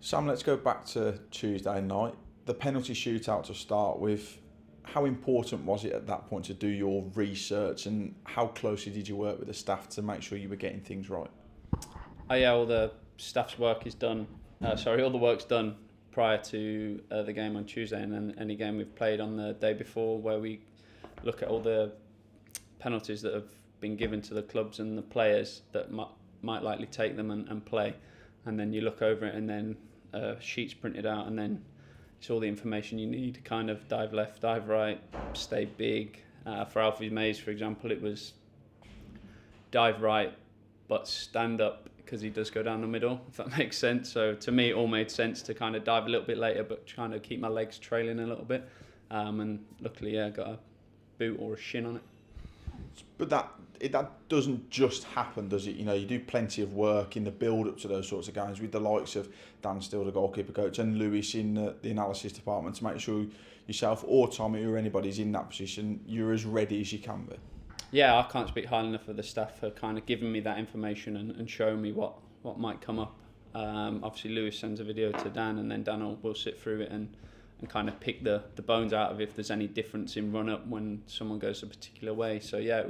Sam, let's go back to Tuesday night. The penalty shootout to start with. How important was it at that point to do your research, and how closely did you work with the staff to make sure you were getting things right? Oh yeah, all the staff's work is done. All the work's done prior to the game on Tuesday, and then any game we've played on the day before, where we look at all the penalties that have been given to the clubs and the players that might likely take them and play, and then you look over it, and then sheets printed out, and then it's all the information you need to kind of dive left, dive right, stay big. For Alfie Mays, for example, it was dive right, but stand up, because he does go down the middle, if that makes sense. So to me, it all made sense to kind of dive a little bit later, but trying to keep my legs trailing a little bit. And luckily, I got a boot or a shin on it. But that doesn't just happen, does it? You know, you do plenty of work in the build-up to those sorts of games with the likes of Dan Steele, the goalkeeper coach, and Lewis in the analysis department to make sure yourself or Tommy or anybody's in that position, you're as ready as you can be. Yeah, I can't speak highly enough of the staff for kind of giving me that information and showing me what might come up. Obviously, Lewis sends a video to Dan, and then Dan will sit through it and kind of pick the bones out of if there's any difference in run-up when someone goes a particular way. So yeah,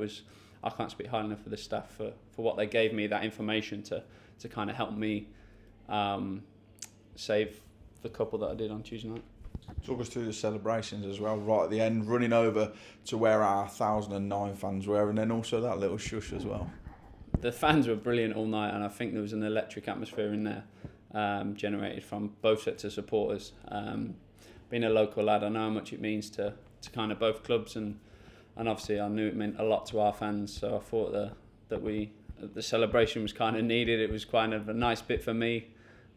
I can't speak highly enough for the staff for what they gave me, that information to kind of help me save the couple that I did on Tuesday night. Talk us through the celebrations as well, right at the end, running over to where our 1,009 fans were, and then also that little shush as well. The fans were brilliant all night, and I think there was an electric atmosphere in there generated from both sets of supporters. Being a local lad, I know how much it means to kind of both clubs, and obviously I knew it meant a lot to our fans, so I thought that the celebration was kind of needed. It was kind of a nice bit for me,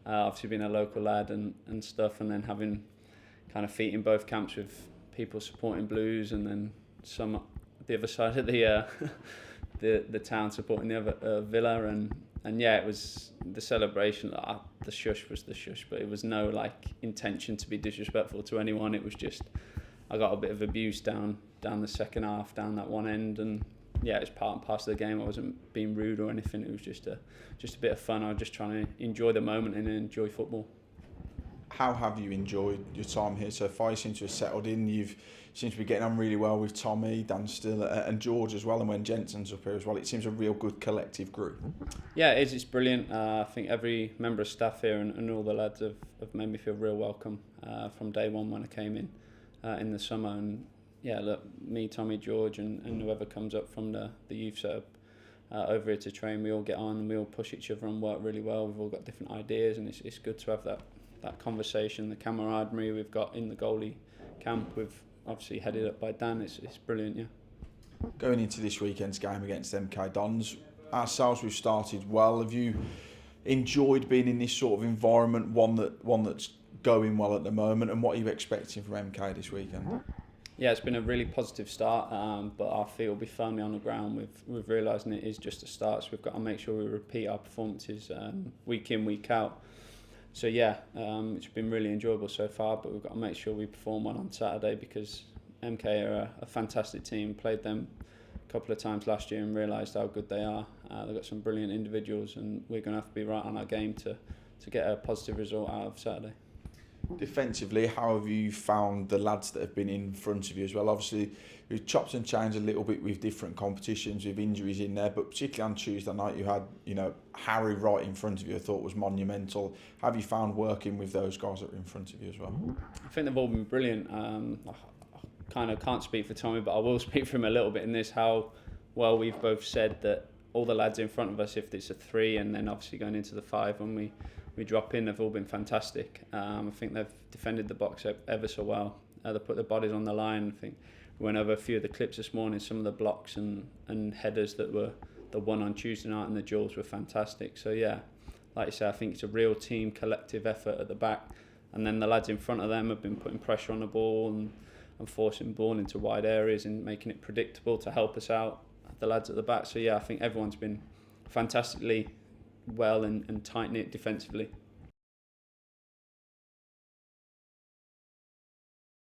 obviously being a local lad and stuff, and then having kind of feet in both camps with people supporting Blues, and then some the other side of the town supporting the other Villa, and yeah, it was the celebration. The shush was the shush, but it was no intention to be disrespectful to anyone. It was just I got a bit of abuse down the second half, down that one end, and yeah, it was part and parcel of the game. I wasn't being rude or anything. It was just a bit of fun. I was just trying to enjoy the moment and enjoy football. How have you enjoyed your time here so far? You seem to have settled in. You seem to be getting on really well with Tommy, Dan Still, and George as well. And when Jensen's up here as well, it seems a real good collective group. Yeah, it is. It's brilliant. I think every member of staff here and all the lads have made me feel real welcome from day one when I came in the summer. And yeah, look, me, Tommy, George, and whoever comes up from the youth setup over here to train, we all get on, we all push each other and work really well. We've all got different ideas, and it's good to have that conversation, the camaraderie we've got in the goalie camp. We've obviously headed up by Dan. It's brilliant, yeah. Going into this weekend's game against MK Dons, ourselves, we've started well. Have you enjoyed being in this sort of environment, one that's going well at the moment, and what are you expecting from MK this weekend? Yeah, it's been a really positive start, but our feet will be firmly on the ground. We've realising it is just a start, so we've got to make sure we repeat our performances week in, week out. So yeah, it's been really enjoyable so far, but we've got to make sure we perform well on Saturday, because MK are a fantastic team. Played them a couple of times last year and realised how good they are. They've got some brilliant individuals, and we're going to have to be right on our game to get a positive result out of Saturday. Defensively, how have you found the lads that have been in front of you as well? Obviously, we've chopped and changed a little bit with different competitions, with injuries in there, but particularly on Tuesday night, you had, Harry right in front of you. I thought was monumental. Have you found working with those guys that were in front of you as well? I think they've all been brilliant. I kind of can't speak for Tommy, but I will speak for him a little bit in this. How well we've both said that all the lads in front of us, if it's a 3, and then obviously going into the 5 when we drop in, they've all been fantastic. I think they've defended the box ever so well. They put their bodies on the line. I think we went over a few of the clips this morning. Some of the blocks and headers that were the one on Tuesday night and the duels were fantastic. So yeah, like you say, I think it's a real team collective effort at the back. And then the lads in front of them have been putting pressure on the ball and forcing ball into wide areas and making it predictable to help us out, the lads at the back. So yeah, I think everyone's been fantastically well and tight-knit defensively.